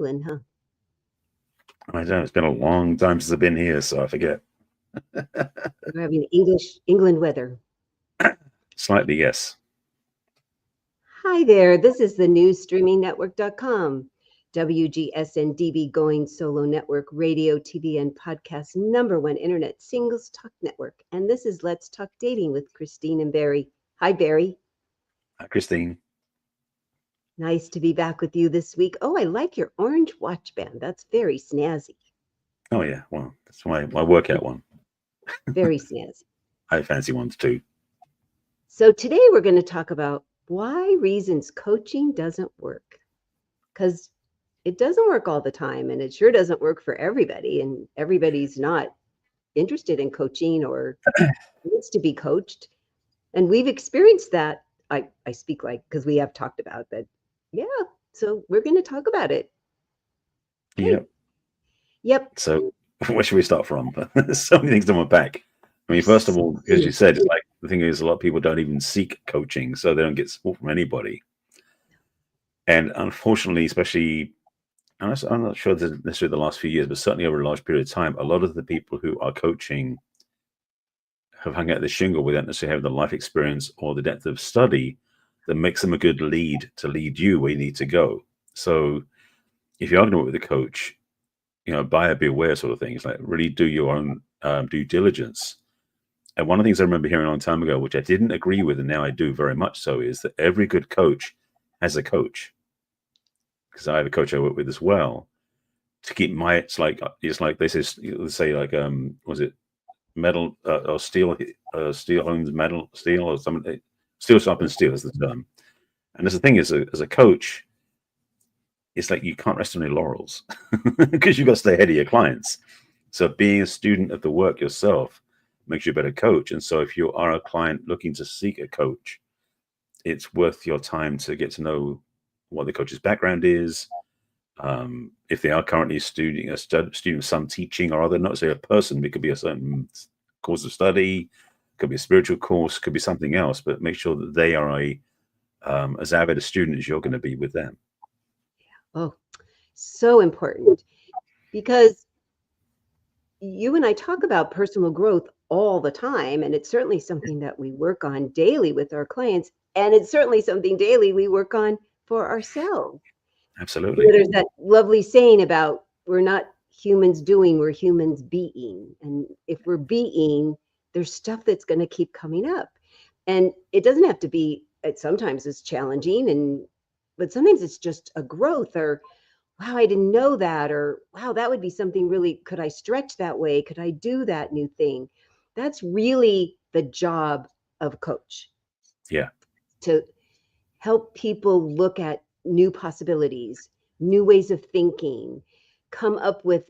England, huh? I don't. It's been a long time since I've been here, so I forget. We're having England weather. Slightly, yes. Hi there. This is the newsstreamingnetwork.com, WGSN-DB Going Solo Network, radio, TV, and podcast #1 internet singles talk network. And this is Let's Talk Dating with Christine and Barry. Hi, Barry. Hi, Christine. Nice to be back with you this week. Oh, I like your orange watch band. That's very snazzy. Oh, yeah. Well, that's my workout one. Very snazzy. I fancy ones too. So today we're going to talk about why reasons coaching doesn't work. Because it doesn't work all the time, and it sure doesn't work for everybody. And everybody's not interested in coaching or needs to be coached. And we've experienced that. I speak like because we have talked about that. Yeah. So we're going to talk about it. Yep. Yep. So where should we start from? There's so many things to unpack. I mean, first of all, as you said, like the thing is, a lot of people don't even seek coaching, so they don't get support from anybody. And unfortunately, especially, I'm not sure necessarily the last few years, but certainly over a large period of time, a lot of the people who are coaching have hung out the shingle without necessarily having the life experience or the depth of study that makes them a good lead to lead you where you need to go. So if you're going to work with a coach, buyer beware sort of things, like really do your own due diligence. And one of the things I remember hearing a long time ago, which I didn't agree with, and now I do very much so, is that every good coach has a coach. Because I have a coach I work with as well. To keep it's like they say like was it metal or steel hones metal steel or something, steel sharpens steel is the term. And the thing is, as a coach, it's like you can't rest on your laurels because you've got to stay ahead of your clients. So being a student of the work yourself makes you a better coach. And so if you are a client looking to seek a coach, it's worth your time to get to know what the coach's background is. If they are currently a student of some teaching or other, not necessarily a person, it could be a certain course of study, could be a spiritual course, could be something else, but make sure that they are as avid a student as you're going to be with them. Oh, so important, because you and I talk about personal growth all the time, and it's certainly something that we work on daily with our clients, and it's certainly something daily we work on for ourselves. Absolutely. There's that lovely saying about we're not humans doing, we're humans being. And if we're being, there's stuff that's going to keep coming up. And it doesn't have to be, sometimes it's challenging, but sometimes it's just a growth, or wow, I didn't know that, or wow, that would be something really, could I stretch that way? Could I do that new thing? That's really the job of a coach. Yeah. To help people look at new possibilities, new ways of thinking, come up with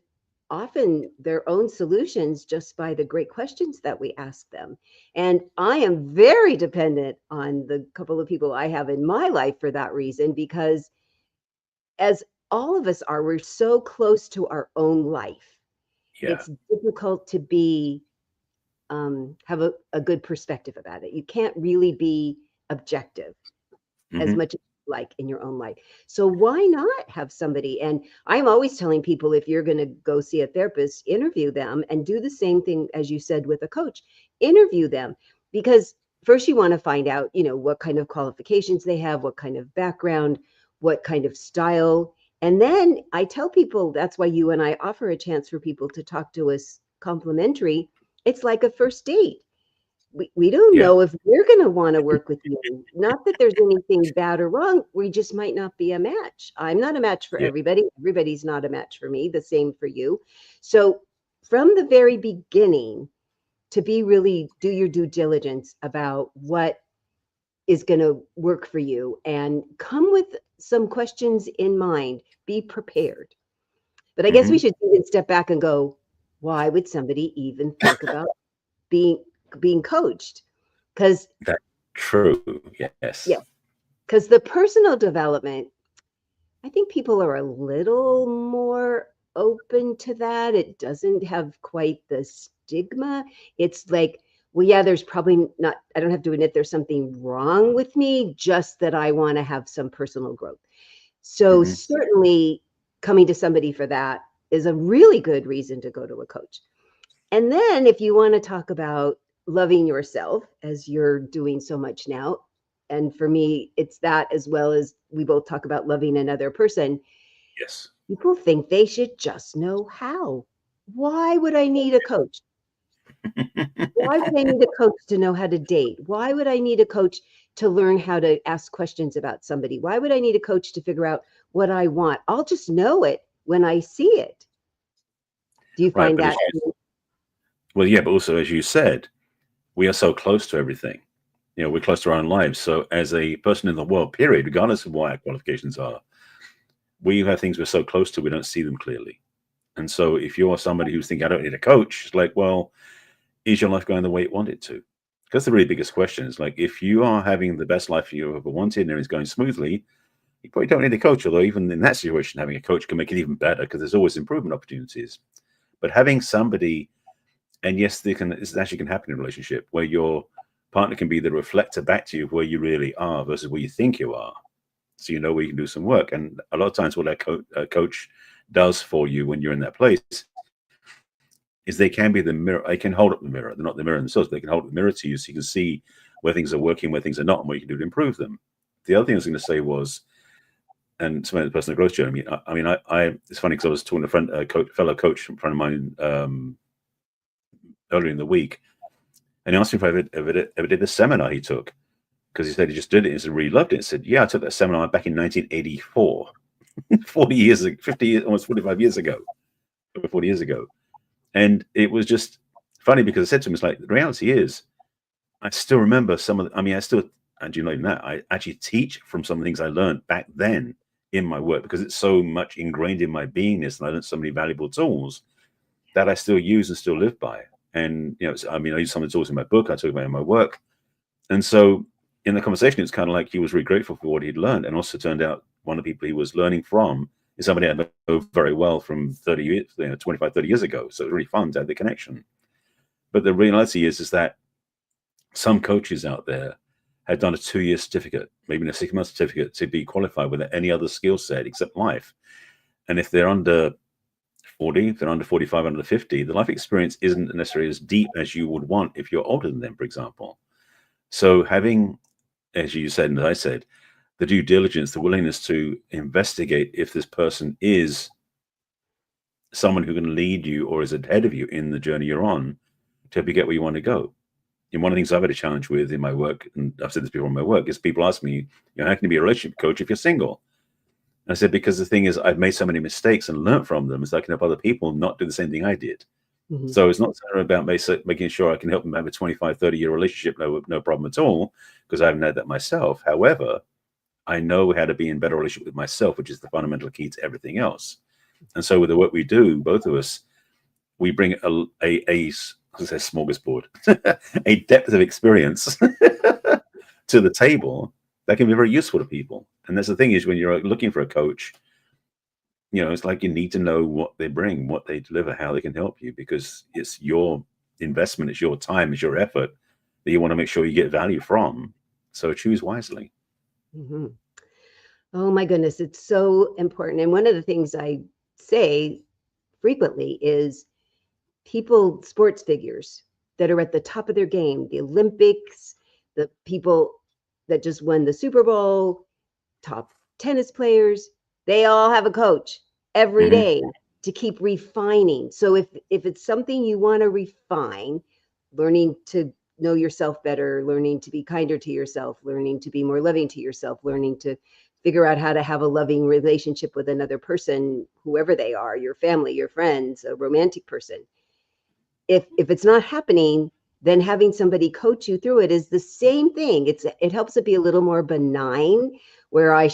often their own solutions just by the great questions that we ask them. And I am very dependent on the couple of people I have in my life for that reason, because as all of us are, we're so close to our own life. Yeah. It's difficult to be have a good perspective about it. You can't really be objective as much as you like in your own life. So why not have somebody? And I'm always telling people, if you're going to go see a therapist, interview them, and do the same thing as you said with a coach. Interview them, because first you want to find out, what kind of qualifications they have, what kind of background, what kind of style. And then I tell people, that's why you and I offer a chance for people to talk to us complimentary. It's like a first date. We don't know if we're going to want to work with you. Not that there's anything bad or wrong. We just might not be a match. I'm not a match for everybody. Everybody's not a match for me. The same for you. So from the very beginning, to do your due diligence about what is going to work for you, and come with some questions in mind. Be prepared. But I guess we should even step back and go, why would somebody even think about being coached? Because that's true. Yes. Yeah. Because the personal development, I think people are a little more open to that. It doesn't have quite the stigma. It's like, well, yeah, there's probably not, I don't have to admit there's something wrong with me, just that I want to have some personal growth. So certainly coming to somebody for that is a really good reason to go to a coach. And then if you want to talk about loving yourself, as you're doing so much now, and for me, it's that, as well as we both talk about loving another person. Yes. People think they should just know how. Why would I need a coach? Why would I need a coach to know how to date? Why would I need a coach to learn how to ask questions about somebody? Why would I need a coach to figure out what I want? I'll just know it when I see it. Do you Right. find But that? well, yeah, but also, as you said, we are so close to everything. We're close to our own lives. So as a person in the world, period, regardless of what our qualifications are, we have things we're so close to, we don't see them clearly. And so if you're somebody who's thinking, I don't need a coach, it's like, well, is your life going the way you want it to? Because the really biggest question is, like, if you are having the best life you ever wanted and it's going smoothly, you probably don't need a coach. Although even in that situation, having a coach can make it even better because there's always improvement opportunities. But having somebody, and yes, this actually can happen in a relationship where your partner can be the reflector back to you of where you really are versus where you think you are. So you know where you can do some work. And a lot of times what a coach does for you when you're in that place is they can be the mirror. They can hold up the mirror. They're not the mirror themselves, but they can hold up the mirror to you so you can see where things are working, where things are not, and what you can do to improve them. The other thing I was going to say was, and some of the personal growth journey. I it's funny because I was talking to a fellow coach, a friend of mine, earlier in the week, and he asked me if I ever did the seminar he took, because he said he just did it and he really loved it. He said, yeah, I took that seminar back in 1984, 40 years, 50 years, almost 45 years ago, 40 years ago. And it was just funny because I said to him, it's like, the reality is, I still remember some of and you know, even that, I actually teach from some of the things I learned back then in my work because it's so much ingrained in my beingness, and I learned so many valuable tools that I still use and still live by. And, I use some of the tools in my book, I talk about in my work. And so in the conversation, it's kind of like he was really grateful for what he'd learned. And also turned out one of the people he was learning from is somebody I know very well from 30 years, 25, 30 years ago. So it was really fun to have the connection. But the reality is that some coaches out there have done a 2-year certificate, maybe a 6-month certificate to be qualified without any other skill set except life. And if they're under 40, if they're under 45, under 50, the life experience isn't necessarily as deep as you would want if you're older than them, for example. So having, as you said and as I said, the due diligence, the willingness to investigate if this person is someone who can lead you or is ahead of you in the journey you're on to help you get where you want to go. And one of the things I've had a challenge with in my work, and I've said this before in my work, is people ask me, how can you be a relationship coach if you're single? And I said, because the thing is, I've made so many mistakes and learned from them, so I can help other people not do the same thing I did. Mm-hmm. So it's not about making sure I can help them have a 25, 30-year relationship, no problem at all, because I haven't had that myself. However, I know how to be in better relationship with myself, which is the fundamental key to everything else. And so with the work we do, both of us, we bring a smorgasbord, a depth of experience to the table that can be very useful to people. And that's the thing is, when you're looking for a coach, it's like you need to know what they bring, what they deliver, how they can help you, because it's your investment, it's your time, it's your effort that you want to make sure you get value from. So choose wisely. Mm-hmm. Oh my goodness, it's so important. And one of the things I say frequently is sports figures that are at the top of their game, the Olympics, the people that just won the Super Bowl, top tennis players, they all have a coach every day to keep refining. So if it's something you want to refine, learning to know yourself better, learning to be kinder to yourself, learning to be more loving to yourself, learning to figure out how to have a loving relationship with another person, whoever they are, your family, your friends, a romantic person. If it's not happening, then having somebody coach you through it is the same thing. It helps it be a little more benign, where you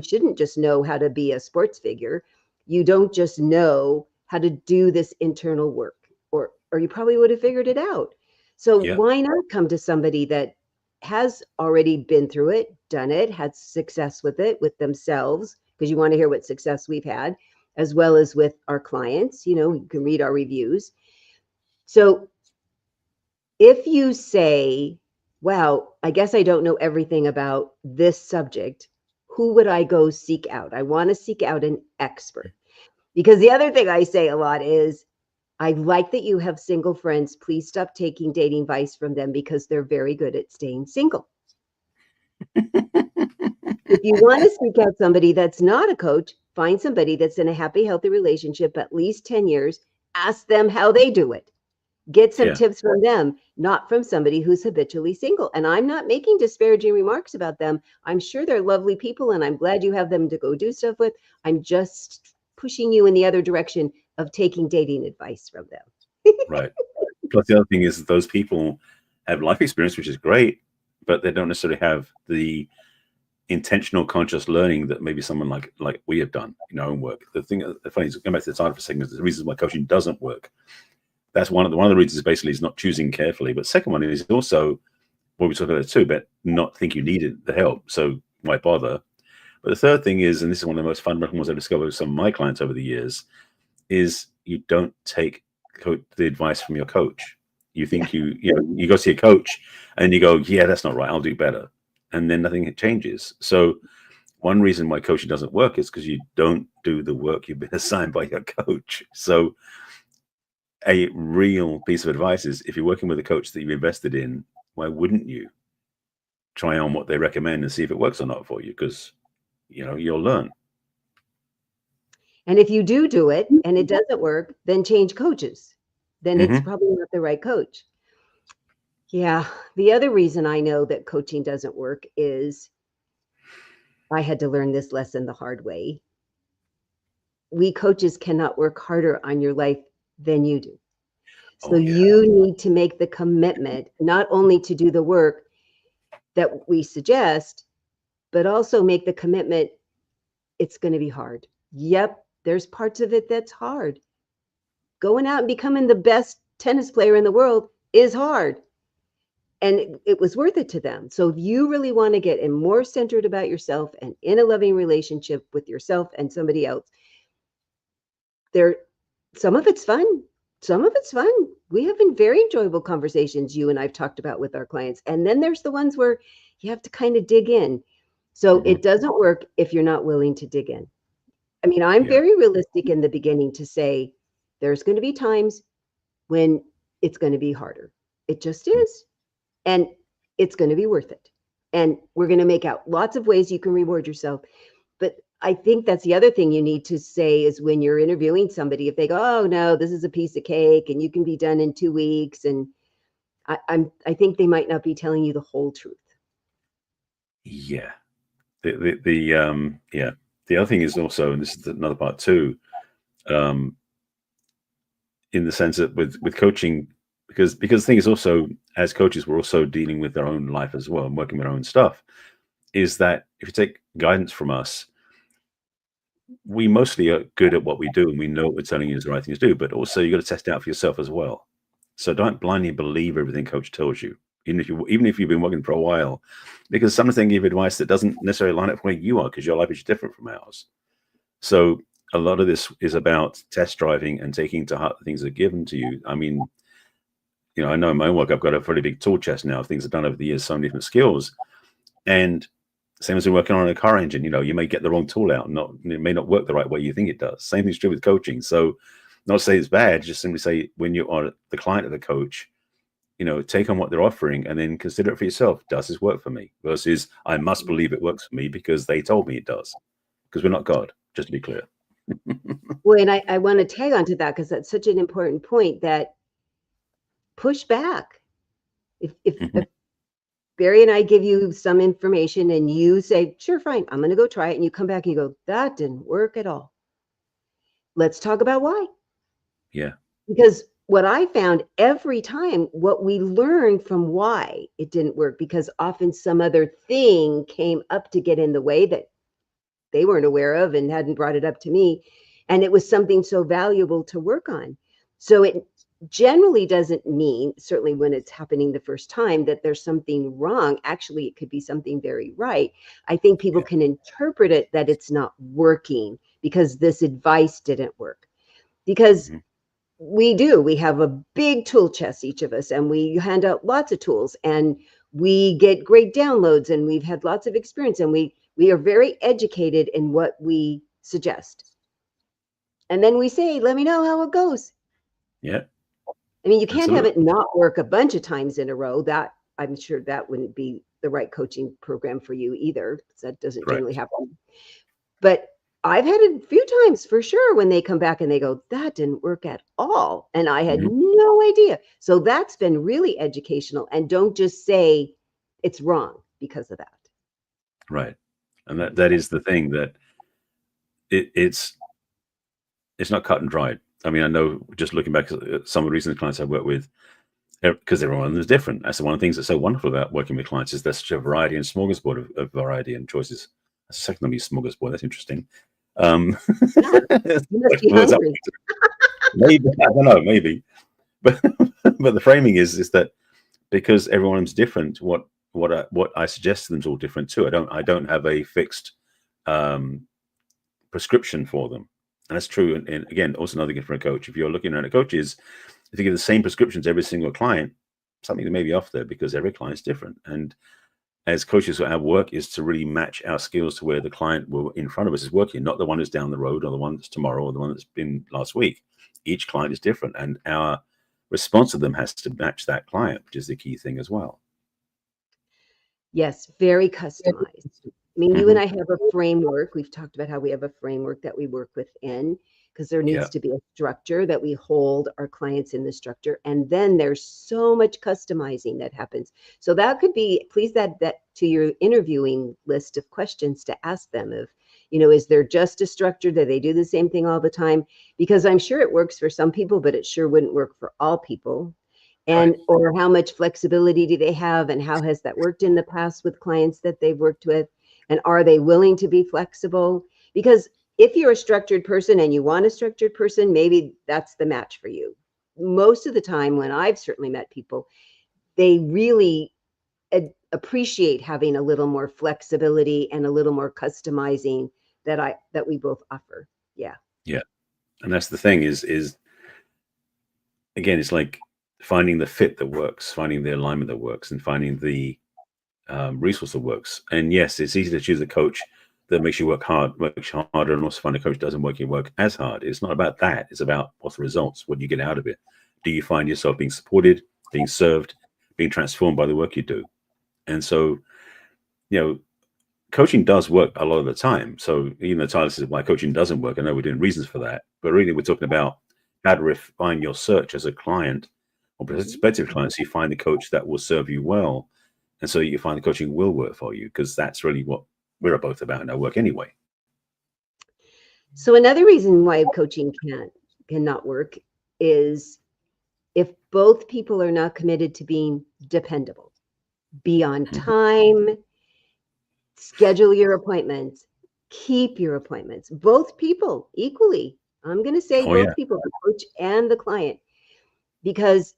shouldn't just know how to be a sports figure. You don't just know how to do this internal work, or you probably would have figured it out. So why not come to somebody that has already been through it, done it, had success with it, with themselves, because you want to hear what success we've had, as well as with our clients. You can read our reviews. So if you say, wow, I guess I don't know everything about this subject, who would I go seek out? I want to seek out an expert. Because the other thing I say a lot is, I like that you have single friends. Please stop taking dating advice from them because they're very good at staying single. If you want to seek out somebody that's not a coach, find somebody that's in a happy, healthy relationship at least 10 years. Ask them how they do it. Get some tips from them, not from somebody who's habitually single. And I'm not making disparaging remarks about them. I'm sure they're lovely people, and I'm glad you have them to go do stuff with. I'm just pushing you in the other direction of taking dating advice from them. Right. Plus, the other thing is those people have life experience, which is great, but they don't necessarily have the intentional, conscious learning that maybe someone like we have done in our own work. The funny is, going back to the title for a second, is the reasons why coaching doesn't work. That's one of the reasons. Basically, is not choosing carefully. But second one is also what we talked about too, but not think you needed the help, so why bother? But the third thing is, and this is one of the most fundamental ones I've discovered with some of my clients over the years, is you don't take the advice from your coach. You think you go see a coach and you go, yeah, that's not right, I'll do better, and then nothing changes. So one reason why coaching doesn't work is because you don't do the work you've been assigned by your coach. So a real piece of advice is, if you're working with a coach that you've invested in, why wouldn't you try on what they recommend and see if it works or not for you? Because you'll learn. And if you do it and it doesn't work, then change coaches. Then it's probably not the right coach. Yeah. The other reason I know that coaching doesn't work is I had to learn this lesson the hard way. We coaches cannot work harder on your life than you do. So you need to make the commitment, not only to do the work that we suggest, but also make the commitment. It's going to be hard. Yep. There's parts of it that's hard. Going out and becoming the best tennis player in the world is hard. And it was worth it to them. So if you really want to get more centered about yourself and in a loving relationship with yourself and somebody else, some of it's fun. Some of it's fun. We have been very enjoyable conversations you and I've talked about with our clients. And then there's the ones where you have to kind of dig in. So it doesn't work if you're not willing to dig in. I mean, I'm very realistic in the beginning to say there's going to be times when it's going to be harder. It just is. And it's going to be worth it. And we're going to make out lots of ways you can reward yourself. But I think that's the other thing you need to say is, when you're interviewing somebody, if they go, oh no, this is a piece of cake and you can be done in 2 weeks. And I think they might not be telling you the whole truth. Yeah. The other thing is also, and this is another part too, in the sense that with coaching, because the thing is also, as coaches, we're also dealing with our own life as well and working with our own stuff, is that if you take guidance from us, we mostly are good at what we do and we know what we're telling you is the right thing to do, but also you got to test it out for yourself as well. So don't blindly believe everything coach tells you, even if you've been working for a while, because some of them give advice that doesn't necessarily line up with where you are, because your life is different from ours. So a lot of this is about test driving and taking to heart the things that are given to you. I mean, I know in my own work, I've got a very big tool chest now of things I've done over the years, so many different skills. And same as we're working on a car engine, you may get the wrong tool out, it may not work the right way you think it does. Same thing's true with coaching. So not to say it's bad, just simply say, when you are the client of the coach, take on what they're offering and then consider it for yourself. Does this work for me? Versus, I must believe it works for me because they told me it does. Because we're not God, just to be clear. Well, and I want to tag onto that, because that's such an important point, that push back. If Barry and I give you some information and you say, sure, fine, I'm going to go try it. And you come back and you go, that didn't work at all. Let's talk about why. Yeah. Because what I found every time, what we learned from why it didn't work, because often some other thing came up to get in the way that they weren't aware of and hadn't brought it up to me. And it was something so valuable to work on. So it generally doesn't mean, certainly when it's happening the first time, that there's something wrong. Actually, it could be something very right. I think people can interpret it that it's not working because this advice didn't work. Because we have a big tool chest, each of us, and we hand out lots of tools, and we get great downloads, and we've had lots of experience, and we We are very educated in what we suggest. And then we say, let me know how it goes. Yeah. I mean, you can't have Absolutely. it not work a bunch of times in a row. That I'm sure that wouldn't be the right coaching program for you either. That doesn't generally Correct. happen. But I've had it a few times for sure when they come back and they go, that didn't work at all. And I had no idea. So that's been really educational. And don't just say it's wrong because of that. Right. And that is the thing, that it's not cut and dried. I mean, I know, just looking back at some of the recent clients I've worked with, because everyone is different. That's one of the things that's so wonderful about working with clients, is there's such a variety and smorgasbord of variety and choices. That's the second time you smorgasbord. That's interesting. Yeah, you must be Words up. hungry. Maybe, I don't know, maybe, but but the framing is that because everyone's different, what I suggest to them is all different too. I don't have a fixed prescription for them, and that's true. And again, also another gift for a coach. If you're looking at a coach, is if you give the same prescriptions to every single client, something that may be off there, because every client's different. And as coaches, our work is to really match our skills to where the client in front of us is working, not the one who's down the road or the one that's tomorrow or the one that's been last week. Each client is different, and our response to them has to match that client, which is the key thing as well. Yes, very customized. I mean, you and I have a framework. We've talked about how we have a framework that we work within, because there needs to be a structure that we hold our clients in the structure. And then there's so much customizing that happens. So that could be, please add that to your interviewing list of questions to ask them of, is there just a structure? Do they do the same thing all the time? Because I'm sure it works for some people, but it sure wouldn't work for all people. And or how much flexibility do they have, and how has that worked in the past with clients that they've worked with, and are they willing to be flexible? Because if you're a structured person and you want a structured person, maybe that's the match for you. Most of the time, when I've certainly met people, they really appreciate having a little more flexibility and a little more customizing that we both offer. Yeah. And that's the thing, is again, it's like finding the fit that works, finding the alignment that works, and finding the resource that works. And yes, it's easy to choose a coach that makes you work harder, and also find a coach that doesn't make you work as hard. It's not about that. It's about what's the results. What do you get out of it? Do you find yourself being supported, being served, being transformed by the work you do? And so, coaching does work a lot of the time. So even though Tyler says why coaching doesn't work, I know we're doing reasons for that, but really we're talking about how to refine your search as a client or prospective client, so you find the coach that will serve you well, and so you find the coaching will work for you, because that's really what we're both about in our work anyway. So another reason why coaching cannot work is if both people are not committed to being dependable. Be on time, schedule your appointments, keep your appointments. Both people equally. I'm going to say both people, the coach and the client, because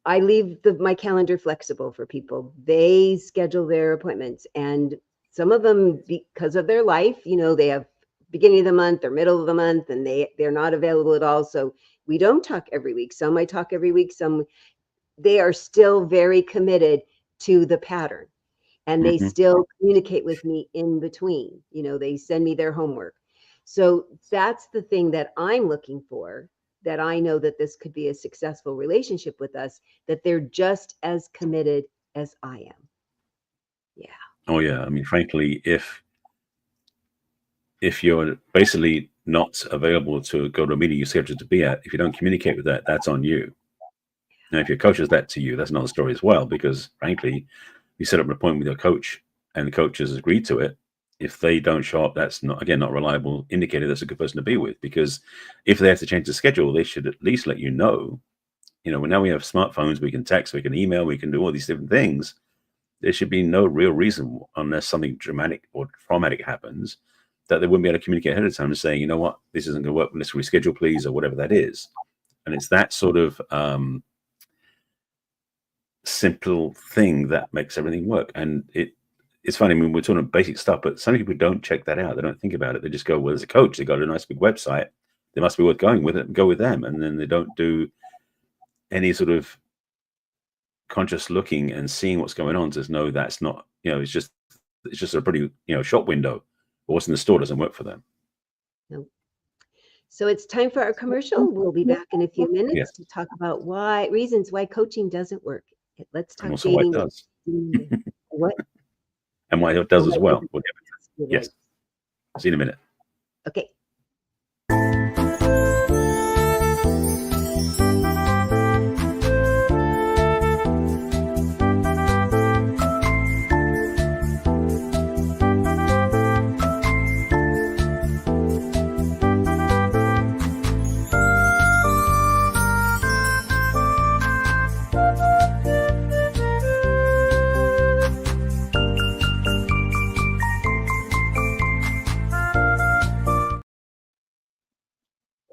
I leave my calendar flexible for people. They schedule their appointments, and some of them, because of their life, they have beginning of the month or middle of the month, and they're not available at all. So we don't talk every week. Some I talk every week. Some, they are still very committed to the pattern, and they still communicate with me in between. They send me their homework. So that's the thing that I'm looking for, that I know that this could be a successful relationship with us, that they're just as committed as I am. Yeah. Oh yeah. I mean, frankly, if you're basically not available to go to a meeting you're scheduled to be at, if you don't communicate with that, that's on you. Now, if your coach does that to you, that's another story as well, because frankly, you set up an appointment with your coach and the coach has agreed to it. If they don't show up, that's not a reliable indicator that's a good person to be with, because if they have to change the schedule, they should at least let you know. Now we have smartphones, we can text, we can email, we can do all these different things. There should be no real reason, unless something dramatic or traumatic happens, that they wouldn't be able to communicate ahead of time and saying, you know what, this isn't going to work, let's reschedule, please, or whatever that is. And it's that sort of simple thing that makes everything work. And it's funny, I mean, we're talking about basic stuff, but some people don't check that out. They don't think about it. They just go, well, there's a coach, they got a nice big website, they must be worth going with it, and go with them. And then they don't do any sort of conscious looking and seeing what's going on. Says, no, that's not, it's just it's just a pretty, shop window. But what's in the store doesn't work for them. No. So it's time for our commercial. We'll be back in a few minutes Yes. to talk about reasons why coaching doesn't work. Let's And talk also why it dating. does. What? And why it does as well. You're Yes. right. See you in a minute. Okay.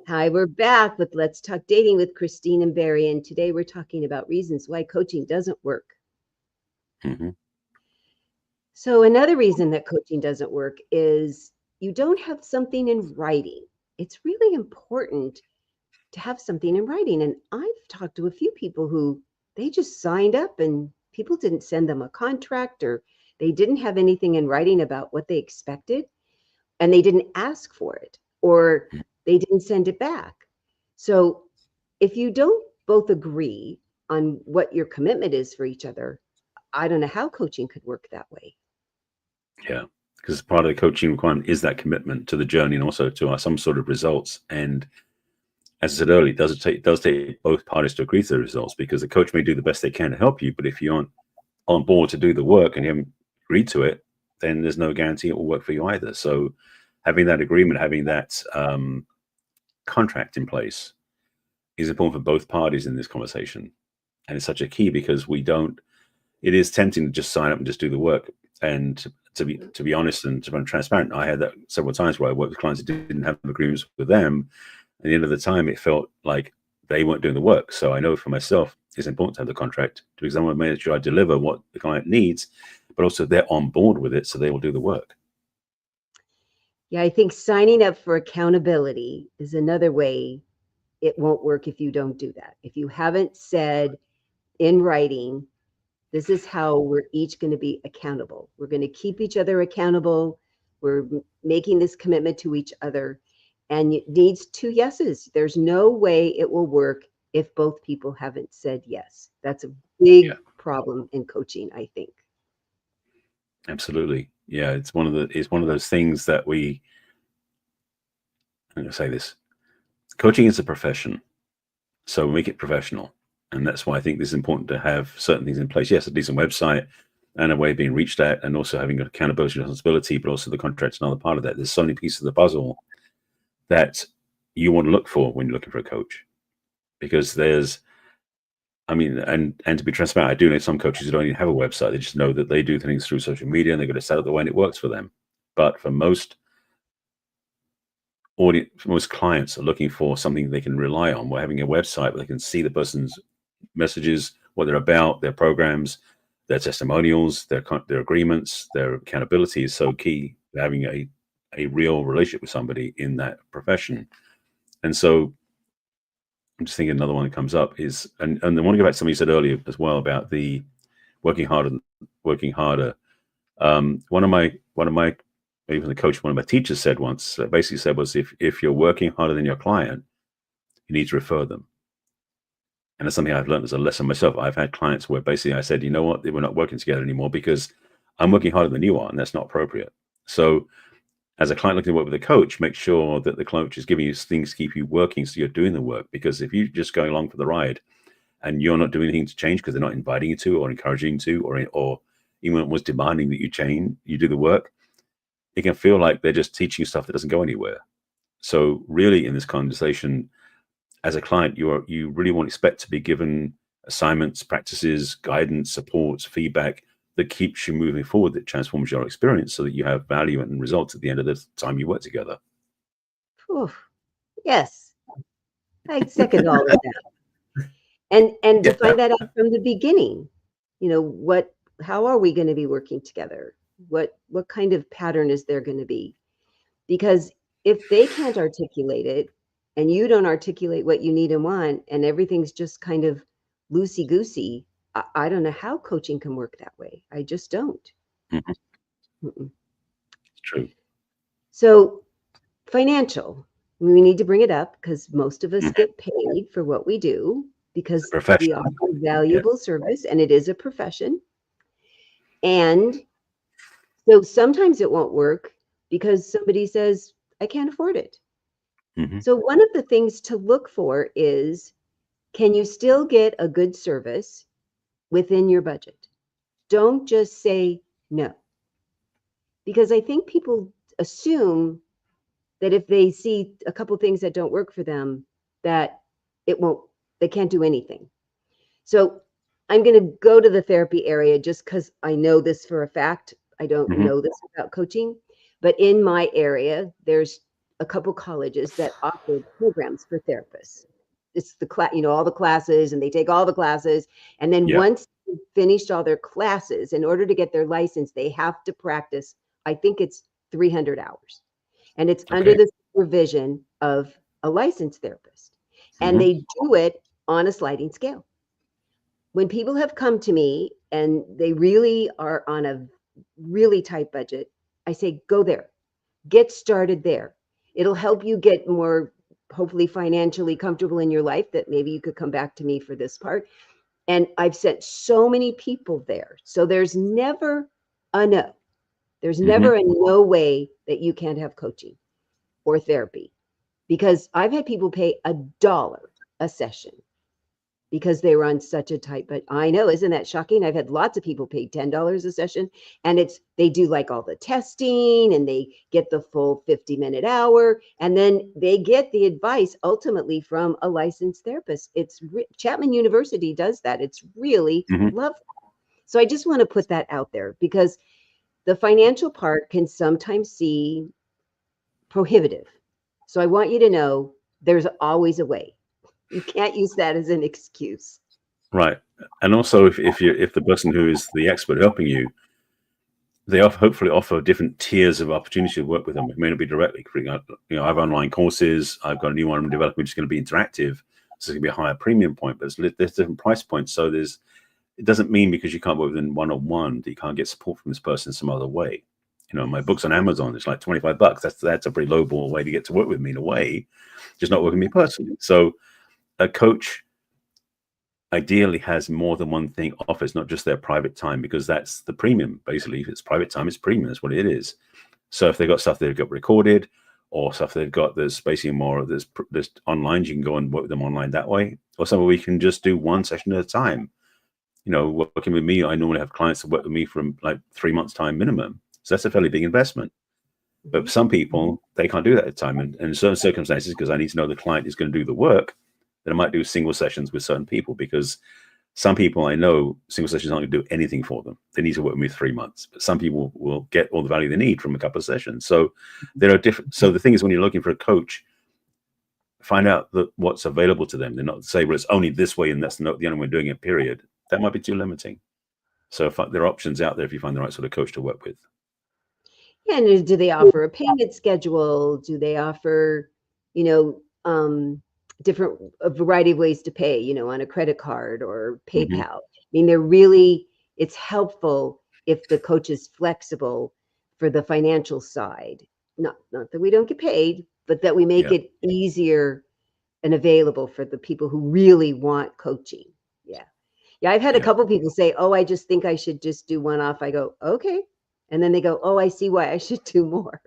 Hi, we're back with Let's Talk Dating with Christine and Barry, and today we're talking about reasons why coaching doesn't work. Mm-hmm. So another reason that coaching doesn't work is you don't have something in writing. It's really important to have something in writing. And I've talked to a few people who they just signed up and people didn't send them a contract, or they didn't have anything in writing about what they expected, and they didn't ask for it, or they didn't send it back. So if you don't both agree on what your commitment is for each other, I don't know how coaching could work that way. Yeah, because part of the coaching requirement is that commitment to the journey and also to some sort of results. And as I said earlier, it does take both parties to agree to the results, because the coach may do the best they can to help you, but if you aren't on board to do the work and you haven't agreed to it, then there's no guarantee it will work for you either. So having that agreement, having that contract in place is important for both parties in this conversation. And it's such a key, because it is tempting to just sign up and just do the work. And to be honest and to be transparent, I had that several times where I worked with clients that didn't have agreements with them. At the end of the time, it felt like they weren't doing the work. So I know for myself, it's important to have the contract, because I want to make sure I deliver what the client needs, but also they're on board with it, so they will do the work. Yeah, I think signing up for accountability is another way it won't work if you don't do that. If you haven't said in writing, this is how we're each going to be accountable. We're going to keep each other accountable. We're making this commitment to each other, and it needs 2 yeses. There's no way it will work if both people haven't said yes. That's a big problem in coaching, I think. Absolutely. Yeah, it's one of those things that I'm going to say this. Coaching is a profession, so make it professional. And that's why I think this is important to have certain things in place. Yes, a decent website and a way of being reached at, and also having accountability and responsibility, but also the contract's another part of that. There's so many pieces of the puzzle that you want to look for when you're looking for a coach, because and to be transparent, I do know some coaches who don't even have a website. They just know that they do things through social media and they're going to set up the way and it works for them. But for most clients are looking for something they can rely on. We're having a website where they can see the person's messages, what they're about, their programs, their testimonials, their agreements, their accountability is so key to having a real relationship with somebody in that profession. And so I'm just thinking another one that comes up is, and I want to go back to something you said earlier as well about the working harder. One of my even the coach, one of my teachers said once, basically said was, if you're working harder than your client, you need to refer them. And that's something I've learned as a lesson myself. I've had clients where basically I said, you know what, we're not working together anymore because I'm working harder than you are, and that's not appropriate. So as a client looking to work with a coach, make sure that the coach is giving you things to keep you working, so you're doing the work. Because if you're just going along for the ride and you're not doing anything to change because they're not inviting you to, or encouraging you to, or even was demanding that you do the work, it can feel like they're just teaching you stuff that doesn't go anywhere. So really in this conversation, as a client, you really won't expect to be given assignments, practices, guidance, supports, feedback that keeps you moving forward, that transforms your experience so that you have value and results at the end of the time you work together. Oof. Yes, I second all of that. And to find that out from the beginning, how are we going to be working together? What kind of pattern is there going to be? Because if they can't articulate it and you don't articulate what you need and want, and everything's just kind of loosey-goosey, I don't know how coaching can work that way. I just don't. Mm-hmm. Mm-mm. It's true. So financial, we need to bring it up because most of us Mhm. get paid for what we do because we Profession. offer Yeah. valuable service and it is a profession. And so sometimes it won't work because somebody says, I can't afford it. Hmm. So one of the things to look for is, can you still get a good service within your budget? Don't just say no. Because I think people assume that if they see a couple things that don't work for them, that it won't, they can't do anything. So I'm going to go to the therapy area just because I know this for a fact. I don't Hmm. know this about coaching, but in my area, there's a couple colleges that offer programs for therapists. It's the class, all the classes, and they take all the classes. And then Yeah. once they've finished all their classes, in order to get their license, they have to practice, I think it's 300 hours. And it's under Okay. the supervision of a licensed therapist. And Hmm. they do it on a sliding scale. When people have come to me and they really are on a really tight budget, I say, go there, get started there. It'll help you get more, hopefully, financially comfortable in your life that maybe you could come back to me for this part. And I've sent so many people there. So there's never a no. There's Hmm. never a no way that you can't have coaching or therapy because I've had people pay $1 a session because they were on such a tight, but I know, isn't that shocking? I've had lots of people pay $10 a session, and they do like all the testing and they get the full 50-minute hour, and then they get the advice ultimately from a licensed therapist. Chapman University does that. It's really Hmm. lovely. So I just want to put that out there because the financial part can sometimes seem prohibitive. So I want you to know there's always a way. You can't use that as an excuse. Right. And also, if the person who is the expert helping you, they hopefully offer different tiers of opportunity to work with them. It may not be directly. I have online courses. I've got a new one I'm developing, which is going to be interactive. So it's going to be a higher premium point, but there's different price points. So it doesn't mean because you can't work with them one-on-one that you can't get support from this person some other way. My book's on Amazon. It's like $25. That's a pretty lowball way to get to work with me in a way, just not working with me personally. So a coach ideally has more than one thing offers, not just their private time, because that's the premium. Basically, if it's private time, it's premium. That's what it is. So if they've got stuff they've got recorded or stuff they've got that's basically more there's online, you can go and work with them online that way. Or some we can just do one session at a time. Working with me, I normally have clients that work with me from like 3 months time minimum. So that's a fairly big investment. But for some people, they can't do that at a time. And in certain circumstances, because I need to know the client is going to do the work, then I might do single sessions with certain people because some people I know single sessions aren't going to do anything for them. They need to work with me 3 months. But some people will get all the value they need from a couple of sessions. So there are different. So the thing is, when you're looking for a coach, find out what's available to them. They're not say, well, it's only this way and that's not the only way doing it, period. That might be too limiting. So there are options out there if you find the right sort of coach to work with. And do they offer a payment schedule? Do they offer, you know, a variety of ways to pay, on a credit card or Hmm. PayPal? I mean, it's helpful if the coach is flexible for the financial side. Not that we don't get paid, but that we make Yeah. it easier and available for the people who really want coaching. Yeah. Yeah, I've had a Yeah. couple people say, "Oh, I just think I should just do one off." I go, "Okay." And then they go, "Oh, I see why I should do more."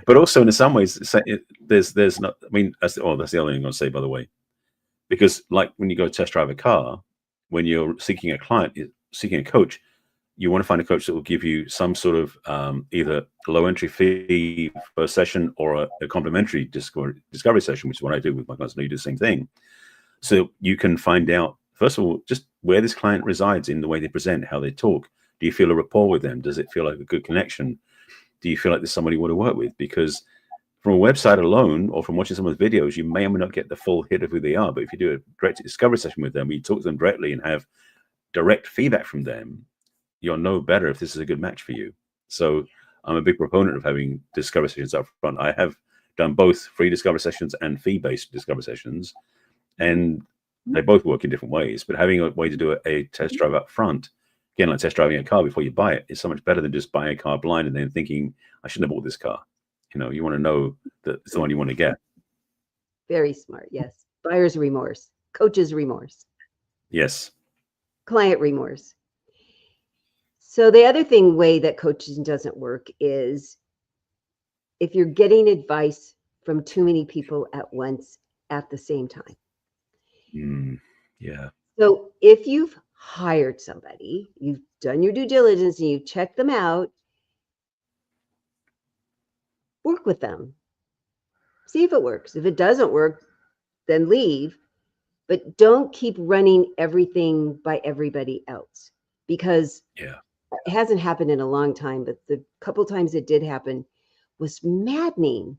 But also in some ways, there's not. I mean, that's the other thing I'm going to say, by the way, because like when you go test drive a car, when you're seeking a coach, you want to find a coach that will give you some sort of either a low entry fee for a session or a complimentary discovery session, which is what I do with my clients. You do the same thing. So you can find out, first of all, just where this client resides in the way they present, how they talk. Do you feel a rapport with them? Does it feel like a good connection? Do you feel like there's somebody you want to work with? Because from a website alone or from watching someone's videos, you may or may not get the full hit of who they are. But if you do a direct discovery session with them, you talk to them directly and have direct feedback from them, you'll know better if this is a good match for you. So I'm a big proponent of having discovery sessions up front. I have done both free discovery sessions and fee-based discovery sessions, and they both work in different ways. But having a way to do a test drive up front again, like test driving a car before you buy it is so much better than just buying a car blind and then thinking, I shouldn't have bought this car. You want to know that it's the one you want to get. Very smart. Yes. Buyer's remorse, coach's remorse. Yes. Client remorse. So the other way that coaching doesn't work is if you're getting advice from too many people at once at the same time. Yeah. So if you've hired somebody, you've done your due diligence and you've checked them out, work with them. See if it works. If it doesn't work, then leave. But don't keep running everything by everybody else, because Yeah. it hasn't happened in a long time, but the couple times it did happen was maddening.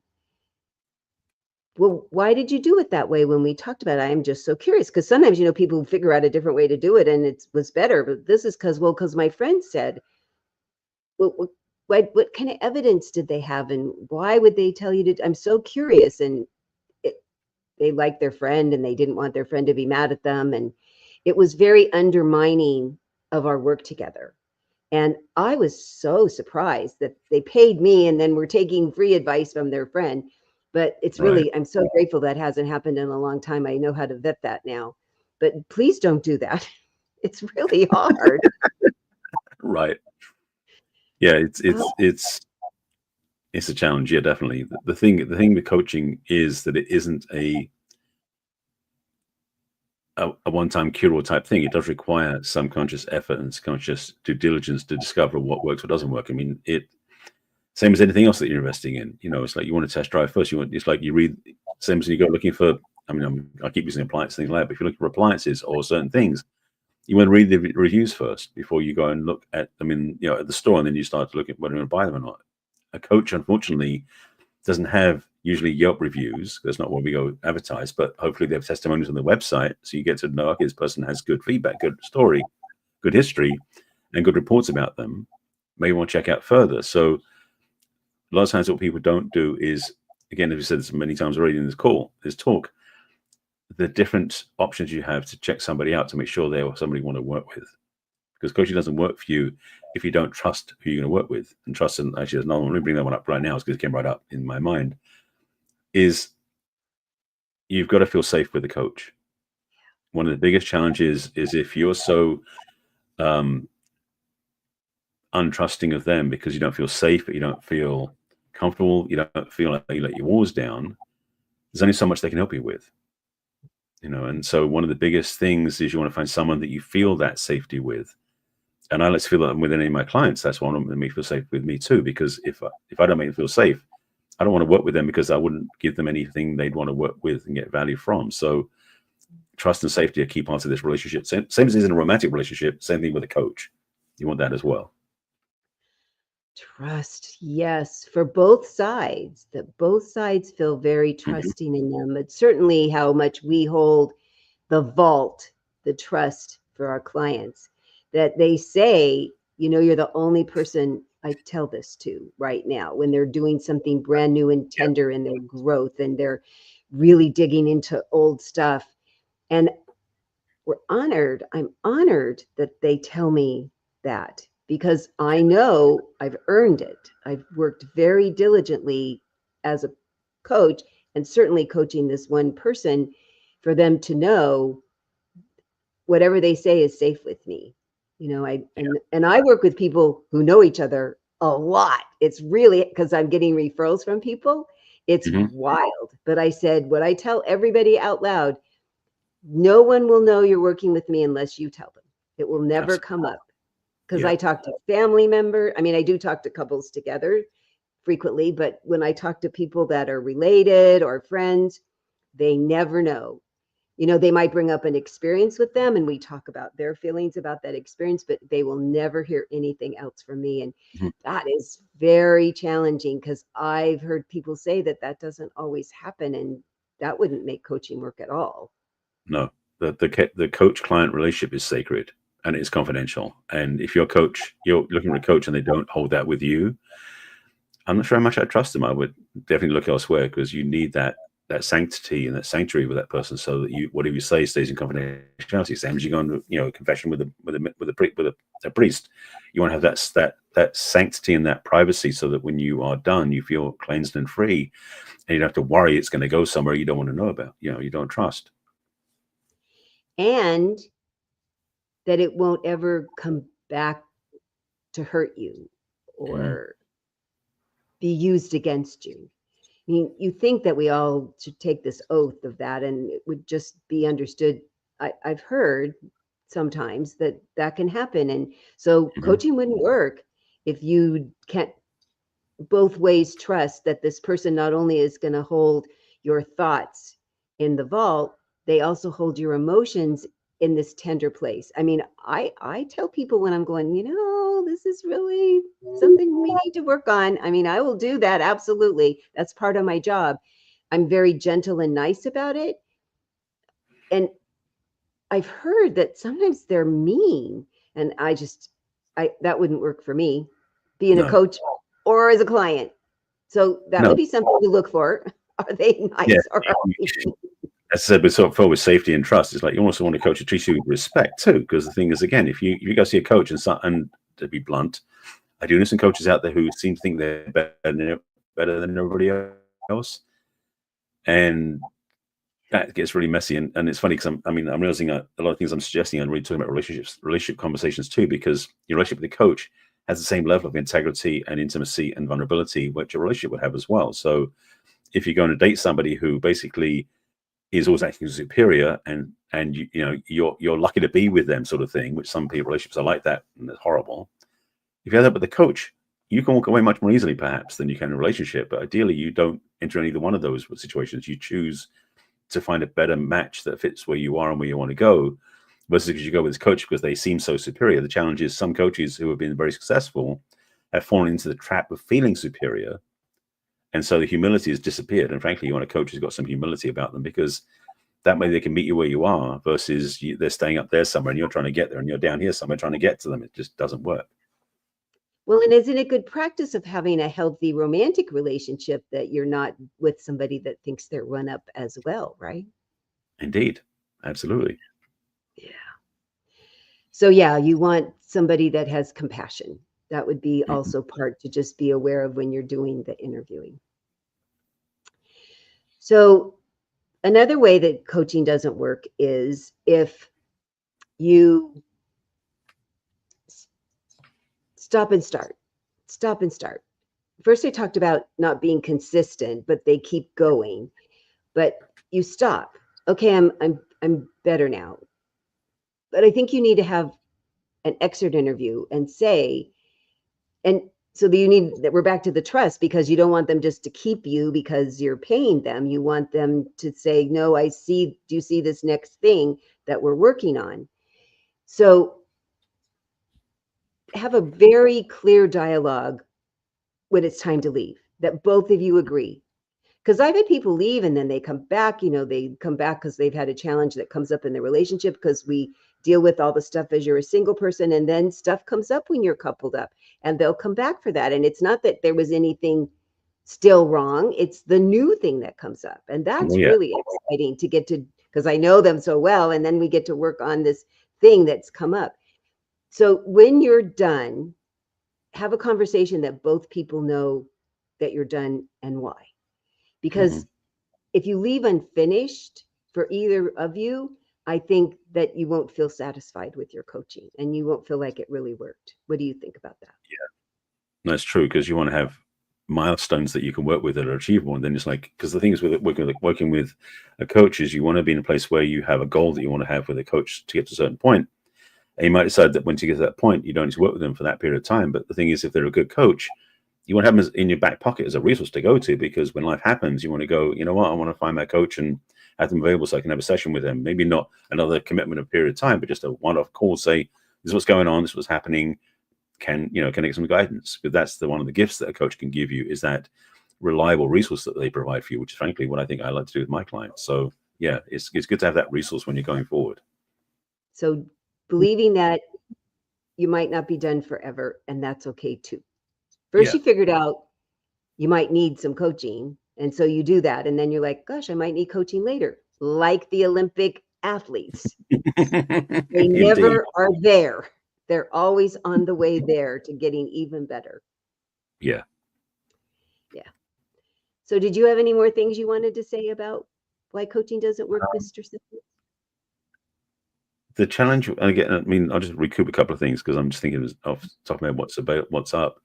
Well, why did you do it that way when we talked about it? I'm just so curious, because sometimes, people figure out a different way to do it and it was better. But this is because my friend said, well, what kind of evidence did they have? And why would they tell you to? I'm so curious. And they liked their friend and they didn't want their friend to be mad at them. And it was very undermining of our work together. And I was so surprised that they paid me and then were taking free advice from their friend. But it's really, I'm so grateful that hasn't happened in a long time. I know how to vet that now. But please don't do that. It's really hard. Right. Yeah, it's a challenge. Yeah, definitely. The thing with coaching is that it isn't a one-time cure-all type thing. It does require some conscious effort and conscious due diligence to discover what works, what doesn't work. I mean, same as anything else that you're investing in. It's like you want to test drive first. It's like you read, same as you go looking for. I mean, I keep using appliance things like that, but if you look for appliances or certain things, you want to read the reviews first before you go and look at them at the store, and then you start to look at whether you want to buy them or not. A coach, unfortunately, doesn't have usually Yelp reviews. That's not what we go advertise, but hopefully they have testimonials on the website, so you get to know, okay, this person has good feedback, good story, good history, and good reports about them. Maybe want to check out further. So a lot of times what people don't do is, again, as we said this many times already in this talk, the different options you have to check somebody out to make sure they're somebody you want to work with. Because coaching doesn't work for you if you don't trust who you're going to work with. And trust, and actually there's another one, let me bring that one up right now because it came right up in my mind, is you've got to feel safe with the coach. One of the biggest challenges is if you're so untrusting of them because you don't feel safe, you don't feel comfortable, you don't feel like you let your walls down, there's only so much they can help you with. And so one of the biggest things is you want to find someone that you feel that safety with. And I like to feel that with any of my clients. That's why I want them to feel safe with me too, because if I don't make them feel safe, I don't want to work with them because I wouldn't give them anything they'd want to work with and get value from. So trust and safety are key parts of this relationship. Same as is in a romantic relationship, same thing with a coach. You want that as well. Trust, yes, for both sides, that both sides feel very trusting in them. But certainly how much we hold the vault, the trust for our clients, that they say, you're the only person I tell this to right now when they're doing something brand new and tender in their growth and they're really digging into old stuff. And I'm honored that they tell me that, because I know I've earned it. I've worked very diligently as a coach, and certainly coaching this one person, for them to know whatever they say is safe with me. And I work with people who know each other a lot. It's really, because I'm getting referrals from people. It's wild. But I said, what I tell everybody out loud, no one will know you're working with me unless you tell them. It will never come up. Because I talk to family members. I mean, I do talk to couples together frequently, but when I talk to people that are related or friends, they never know. They might bring up an experience with them and we talk about their feelings about that experience, but they will never hear anything else from me. And that is very challenging, because I've heard people say that doesn't always happen, and that wouldn't make coaching work at all. No, the coach-client relationship is sacred and it's confidential. And if you're looking for a coach and they don't hold that with you, I'm not sure how much I trust them. I would definitely look elsewhere, because you need that sanctity and that sanctuary with that person, so that whatever you say stays in confidentiality. Same as you go on, a confession with a priest. You want to have that sanctity and that privacy, so that when you are done, you feel cleansed and free, and you don't have to worry it's going to go somewhere you don't want to know about. You don't trust, and that it won't ever come back to hurt you or be used against you. I mean, you think that we all should take this oath of that, and it would just be understood. I've heard sometimes that can happen. And so coaching wouldn't work if you can't both ways trust that this person not only is going to hold your thoughts in the vault, they also hold your emotions in this tender place. I mean, I tell people when I'm going, this is really something we need to work on. I mean, I will do that. Absolutely. That's part of my job. I'm very gentle and nice about it. And I've heard that sometimes they're mean, and that wouldn't work for me, being a coach or as a client. So that would be something to look for. Are they nice or are they mean? As I said, with safety and trust, it's like you also want a coach to treat you with respect too. Because the thing is, again, if you go see a coach and to be blunt, I do know some coaches out there who seem to think they're better than everybody else, and that gets really messy. And it's funny because I'm realizing a lot of things I'm suggesting. I'm really talking about relationship conversations too, because your relationship with the coach has the same level of integrity and intimacy and vulnerability which a relationship would have as well. So if you're going to date somebody who basically is always acting superior, and you're lucky to be with them, sort of thing, which some people relationships are like that, and it's horrible. If you have that with the coach, you can walk away much more easily perhaps than you can in a relationship. But ideally, you don't enter either one of those situations. You choose to find a better match that fits where you are and where you want to go, versus if you go with this coach because they seem so superior. The challenge is some coaches who have been very successful have fallen into the trap of feeling superior. And so the humility has disappeared. And frankly, you want a coach who's got some humility about them, because that way they can meet you where you are, versus they're staying up there somewhere and you're trying to get there, and you're down here somewhere trying to get to them. It just doesn't work. Well, and isn't it good practice of having a healthy romantic relationship that you're not with somebody that thinks they're run up as well, right? Indeed. Absolutely. Yeah. So yeah, you want somebody that has compassion. That would be also part to just be aware of when you're doing the interviewing. So another way that coaching doesn't work is if you stop and start. First, I talked about not being consistent, but they keep going. But you stop. Okay, I'm better now. But I think you need to have an exit interview and say, and so that we're back to the trust, because you don't want them just to keep you because you're paying them. You want them to say, no, do you see this next thing that we're working on? So have a very clear dialogue when it's time to leave, that both of you agree. Because I've had people leave and then they come back, they come back because they've had a challenge that comes up in their relationship, because we deal with all the stuff as you're a single person, and then stuff comes up when you're coupled up, and they'll come back for that. And it's not that there was anything still wrong. It's the new thing that comes up. And that's really exciting to get to, because I know them so well. And then we get to work on this thing that's come up. So when you're done, have a conversation that both people know that you're done and why. Because if you leave unfinished for either of you, I think that you won't feel satisfied with your coaching, and you won't feel like it really worked. What do you think about that? Yeah, that's true, because you want to have milestones that you can work with that are achievable. And then it's like, because the thing is with working with a coach is you want to be in a place where you have a goal that you want to have with a coach to get to a certain point. And you might decide that once you get to that point, you don't need to work with them for that period of time. But the thing is, if they're a good coach, you want to have them in your back pocket as a resource to go to, because when life happens, you want to go, you know what, I want to find my coach and have them available so I can have a session with them. Maybe not another commitment of period of time, but just a one-off call, say, this is what's going on, this is what's happening. Can I get some guidance? Because that's one of the gifts that a coach can give you, is that reliable resource that they provide for you, which is frankly what I think I like to do with my clients. So yeah, it's good to have that resource when you're going forward. So believing that you might not be done forever, and that's okay too. First, you figured out you might need some coaching, And so you do that. And then you're like, gosh, I might need coaching later. Like the Olympic athletes. They Indeed. never are there. They're always on the way there to getting even better. Yeah. Yeah. So did you have any more things you wanted to say about why coaching doesn't work, Mr. Simmons? The challenge, and again, I mean, I'll just recoup a couple of things because I'm just thinking off the top of my head what's up.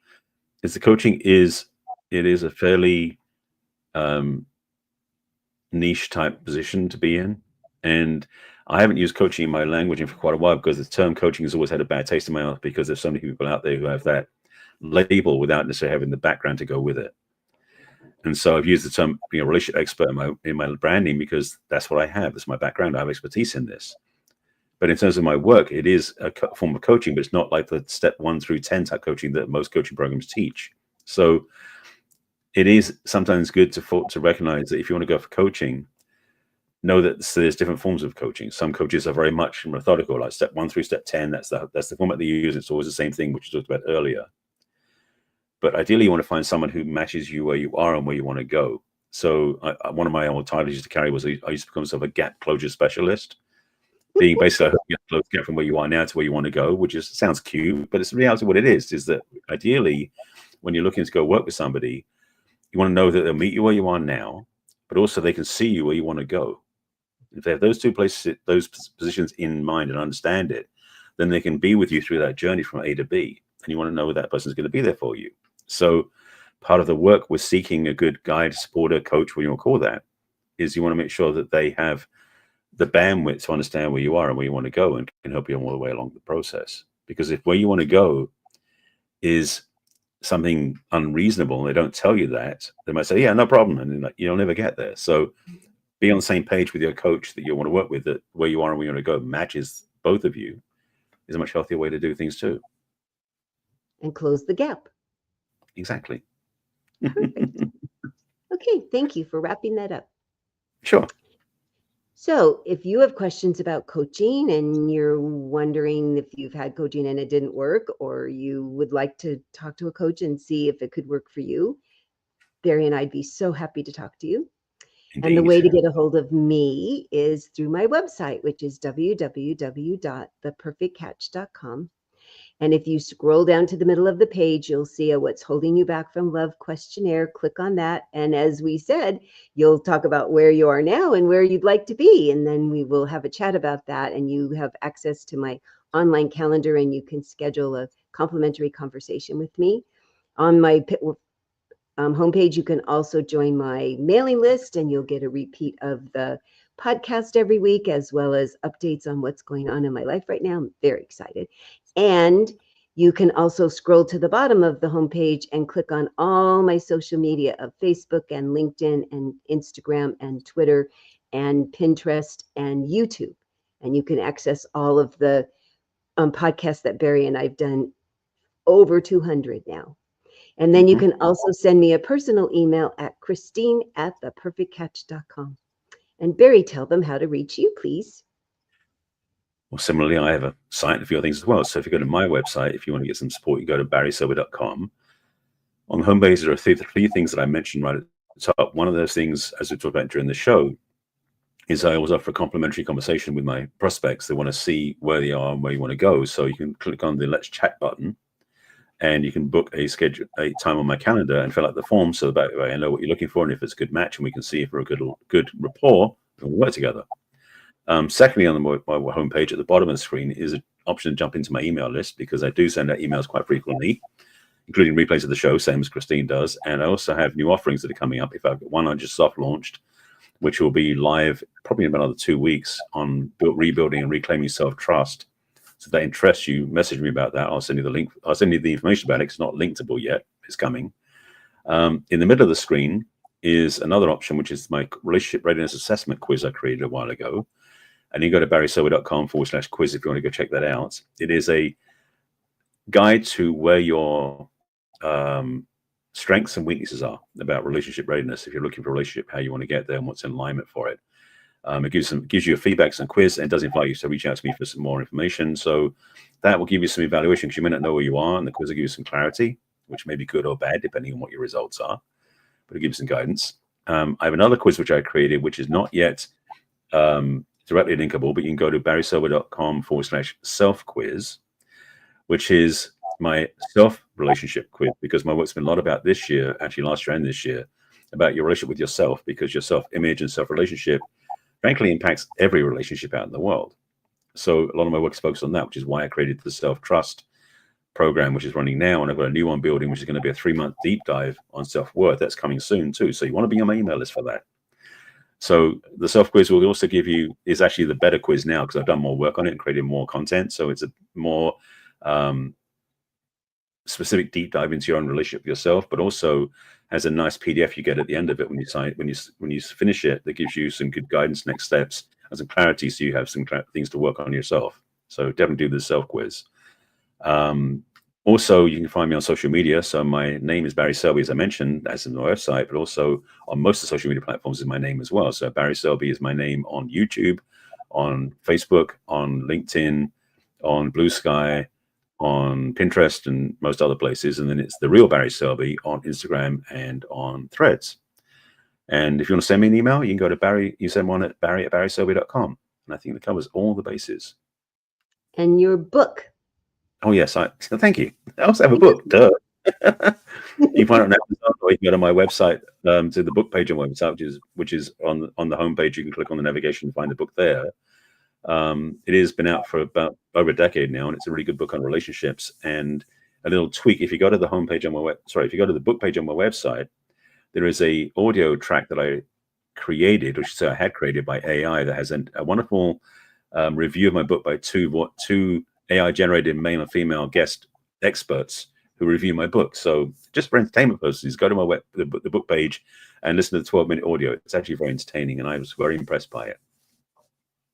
Is the coaching is a fairly niche type position to be in. And I haven't used coaching in my language for quite a while because the term coaching has always had a bad taste in my mouth because there's so many people out there who have that label without necessarily having the background to go with it. And so I've used the term being a relationship expert in my branding because that's what I have. That's my background. I have expertise in this. But in terms of my work, it is a form of coaching, but it's not like the step 1 through 10 type coaching that most coaching programs teach. So it is sometimes good to recognize that if you want to go for coaching, know that there's different forms of coaching. Some coaches are very much methodical, like step 1 through step 10. That's the format they use. It's always the same thing, which we talked about earlier. But ideally, you want to find someone who matches you where you are and where you want to go. So one of my old titles I used to carry was I used to become myself a gap closure specialist, being basically a gap from where you are now to where you want to go, which sounds cute, but it's in reality what it is that ideally, when you're looking to go work with somebody, you want to know that they'll meet you where you are now, but also they can see you where you want to go. If they have those two places, those positions in mind and understand it, then they can be with you through that journey from A to B. And you want to know that person's going to be there for you. So part of the work with seeking a good guide, supporter, coach, what you want to call that, is you want to make sure that they have the bandwidth to understand where you are and where you want to go and can help you all the way along the process. Because if where you want to go is something unreasonable and they don't tell you that, they might say, yeah, no problem. And then you'll never get there. So be on the same page with your coach that you want to work with, that where you are and where you want to go matches both of you, is a much healthier way to do things too. And close the gap. Exactly. Perfect. Okay, thank you for wrapping that up. Sure. So if you have questions about coaching and you're wondering if you've had coaching and it didn't work, or you would like to talk to a coach and see if it could work for you, Barry and I'd be so happy to talk to you. Indeed. And the way to get a hold of me is through my website, which is www.theperfectcatch.com. And if you scroll down to the middle of the page, you'll see a What's Holding You Back from Love questionnaire. Click on that. And as we said, you'll talk about where you are now and where you'd like to be. And then we will have a chat about that. And you have access to my online calendar and you can schedule a complimentary conversation with me. On my homepage, you can also join my mailing list and you'll get a repeat of the podcast every week, as well as updates on what's going on in my life right now. I'm very excited. And you can also scroll to the bottom of the homepage and click on all my social media of Facebook and LinkedIn and Instagram and Twitter and Pinterest and YouTube. And you can access all of the podcasts that Barry and I've done, over 200 now. And then you can also send me a personal email at Christine@theperfectcatch.com. And Barry, tell them how to reach you, please. Well, similarly, I have a site and a few other things as well. So if you go to my website, if you want to get some support, you go to barryselby.com. On the home page, there are three things that I mentioned right at the top. One of those things, as we talked about during the show, is I always offer a complimentary conversation with my prospects. They want to see where they are and where you want to go. So you can click on the Let's Chat button and you can book a time on my calendar and fill out the form so that way I know what you're looking for and if it's a good match, and we can see if we're a good rapport and we'll work together. Secondly, on my homepage at the bottom of the screen is an option to jump into my email list, because I do send out emails quite frequently, including replays of the show, same as Christine does. And I also have new offerings that are coming up. I've got one I just soft launched, which will be live probably in about another 2 weeks, on rebuilding and reclaiming self-trust. So if that interests you, message me about that. I'll send you the link. I'll send you the information about it. It's not linkable yet. It's coming. In the middle of the screen is another option, which is my relationship readiness assessment quiz I created a while ago. And you go to barryselby.com/quiz if you want to go check that out. It is a guide to where your strengths and weaknesses are about relationship readiness. If you're looking for a relationship, how you want to get there and what's in alignment for it. It gives you a feedback, some quiz, and does invite you to reach out to me for some more information. So that will give you some evaluation, because you may not know where you are, and the quiz will give you some clarity, which may be good or bad depending on what your results are, but it'll give you some guidance. I have another quiz which I created, which is not yet directly linkable, but you can go to barryselby.com/self-quiz, which is my self-relationship quiz, because my work's been a lot about this year, actually last year and this year, about your relationship with yourself, because your self-image and self-relationship, frankly, impacts every relationship out in the world. So a lot of my work is focused on that, which is why I created the self-trust program, which is running now, and I've got a new one building, which is going to be a 3-month deep dive on self-worth. That's coming soon too. So you want to be on my email list for that. So the self-quiz will also give you, is actually the better quiz now, because I've done more work on it and created more content. So it's a more specific deep dive into your own relationship with yourself, but also has a nice PDF you get at the end of it when you finish it, that gives you some good guidance, next steps, and some clarity, so you have some things to work on yourself. So definitely do the self-quiz. Also, you can find me on social media. So my name is Barry Selby, as I mentioned, as in the website, but also on most of the social media platforms is my name as well. So Barry Selby is my name on YouTube, on Facebook, on LinkedIn, on Blue Sky, on Pinterest, and most other places. And then it's The Real Barry Selby on Instagram and on Threads. And if you want to send me an email, you can go to Barry. You send one at barry@barryselby.com. And I think that covers all the bases. And your book. Oh, yes. Thank you. I also have a book. Duh. You can find it on Amazon, or you can go to my website, to the book page on my website, which is on the homepage. You can click on the navigation and find the book there. It has been out for about over a decade now, and it's a really good book on relationships. And a little tweak: if you go to the homepage on my if you go to the book page on my website, there is a audio track that I created, which I had created by AI, that has a wonderful review of my book by two AI generated male and female guest experts who review my book. So just for entertainment purposes, go to the book page and listen to the 12-minute audio. It's actually very entertaining, and I was very impressed by it.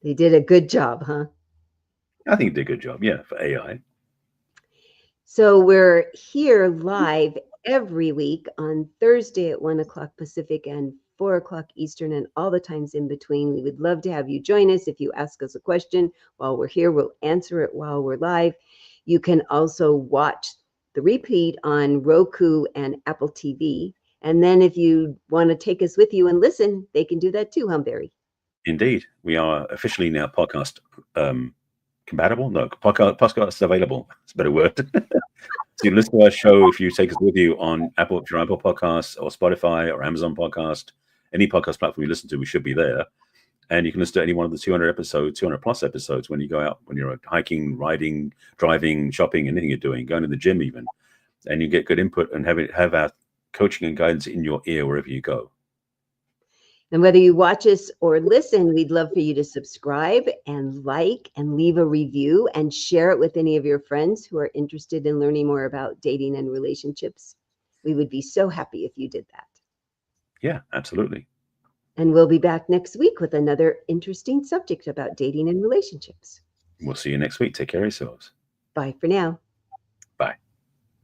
They did a good job, huh? I think it did a good job, yeah, for AI. So we're here live every week on Thursday at 1 o'clock Pacific and 4 o'clock Eastern, and all the times in between. We would love to have you join us. If you ask us a question while we're here, we'll answer it while we're live. You can also watch the repeat on Roku and Apple TV. And then if you want to take us with you and listen, they can do that too, huh, Barry? Indeed. We are officially now podcast compatible. No, podcast available. It's a better word. So you can listen to our show if you take us with you on Apple Podcasts or Spotify or Amazon Podcast, any podcast platform you listen to, we should be there. And you can listen to any one of the 200 plus episodes when you go out, when you're hiking, riding, driving, shopping, anything you're doing, going to the gym even. And you get good input and have our coaching and guidance in your ear wherever you go. And whether you watch us or listen, we'd love for you to subscribe and like and leave a review and share it with any of your friends who are interested in learning more about dating and relationships. We would be so happy if you did that. Yeah, absolutely. And we'll be back next week with another interesting subject about dating and relationships. We'll see you next week. Take care of yourselves. Bye for now.